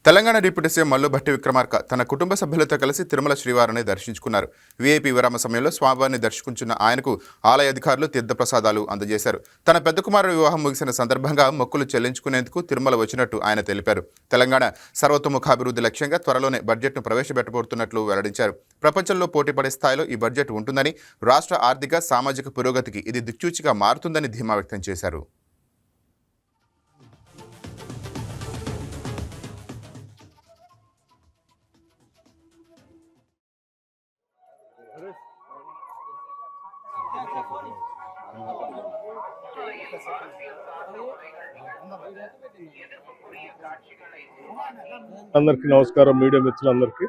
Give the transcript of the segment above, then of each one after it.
Telangana deputy CM Mallu Bhatti Vikramarka తన కుటుంబ సభ్యులతో కలిసి తిరుమల శ్రీవారిని దర్శించుకున్నారు. వీఐపీ విరామ సమయంలో స్వామివారిని దర్శించుకున్న ఆయనకు ఆలయ అధికారులు తీర్థప్రసాదాలు అందజేశారు. తన పెద్ద కుమారుడు వివాహం ముగిసిన సందర్భంగా మొక్కులు చెల్లించుకునేందుకు తిరుమల వచ్చినట్టు ఆయన తెలిపారు. తెలంగాణ సర్వతోముఖాభివృద్ధి లక్ష్యంగా త్వరలోనే బడ్జెట్ను ప్రవేశపెట్టబోతున్నట్లు వెల్లడించారు. ప్రపంచంలో పోటీపడే స్థాయిలో ఈ బడ్జెట్ ఉంటుందని, రాష్ట్ర ఆర్థిక సామాజిక పురోగతికి ఇది దిక్సూచిగా మారుతుందని ధీమా వ్యక్తం చేశారు. అందరికీ నమస్కారం. మీడియా మిత్రులందరికీ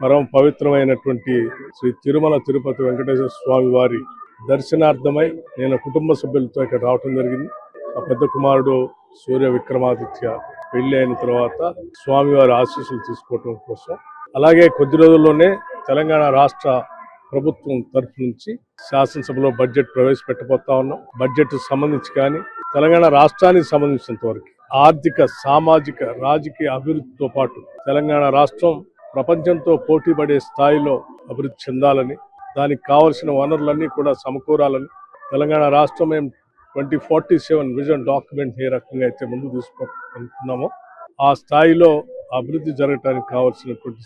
పరమ పవిత్రమైనటువంటి శ్రీ తిరుమల తిరుపతి వెంకటేశ్వర స్వామి వారి దర్శనార్థమై నేను కుటుంబ సభ్యులతో ఇక్కడ రావటం జరిగింది. ఆ పెద్ద కుమారుడు సూర్య విక్రమాదిత్య పెళ్లి అయిన తర్వాత స్వామివారి ఆశీస్సులు తీసుకోవటం కోసం, అలాగే కొద్ది రోజుల్లోనే తెలంగాణ రాష్ట్ర ప్రభుత్వం తరఫు నుంచి శాసనసభలో బడ్జెట్ ప్రవేశపెట్టబోతా ఉన్నాం. బడ్జెట్ సంబంధించి కానీ తెలంగాణ రాష్ట్రానికి సంబంధించినంత వరకు ఆర్థిక, సామాజిక, రాజకీయ అభివృద్ధితో పాటు తెలంగాణ రాష్ట్రం ప్రపంచంతో పోటీపడే స్థాయిలో అభివృద్ధి చెందాలని, దానికి కావలసిన వనరులన్నీ కూడా సమకూరాలని, తెలంగాణ రాష్ట్రం 2047 విజన్ డాక్యుమెంట్ ఏ రకంగా అయితే ముందు తీసుకోవాలనుకున్నామో ఆ స్థాయిలో అభివృద్ధి జరగడానికి కావలసినటువంటి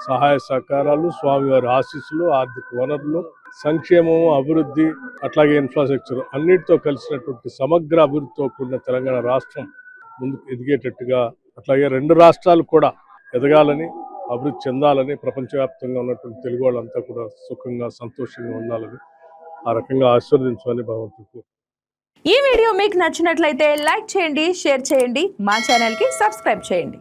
సహాయ సహకారాలు, స్వామివారి ఆశీస్సులు, ఆర్థిక వనరులు, సంక్షేమము, అభివృద్ధి, అట్లాగే ఇన్ఫ్రాస్ట్రక్చర్ అన్నిటితో కలిసినటువంటి సమగ్ర అభివృద్ధితో కూడిన తెలంగాణ రాష్ట్రం ముందుకు ఎదిగేటట్టుగా, అట్లాగే రెండు రాష్ట్రాలు కూడా ఎదగాలని, అభివృద్ధి చెందాలని, ప్రపంచవ్యాప్తంగా ఉన్నటువంటి తెలుగు వాళ్ళంతా కూడా సుఖంగా, సంతోషంగా ఉండాలని, ఆ రకంగా ఆశీర్వదించాలని భగవంతుడు. ఈ వీడియో మీకు నచ్చినట్లయితే లైక్ చేయండి, షేర్ చేయండి, మా ఛానల్కి సబ్స్క్రైబ్ చేయండి.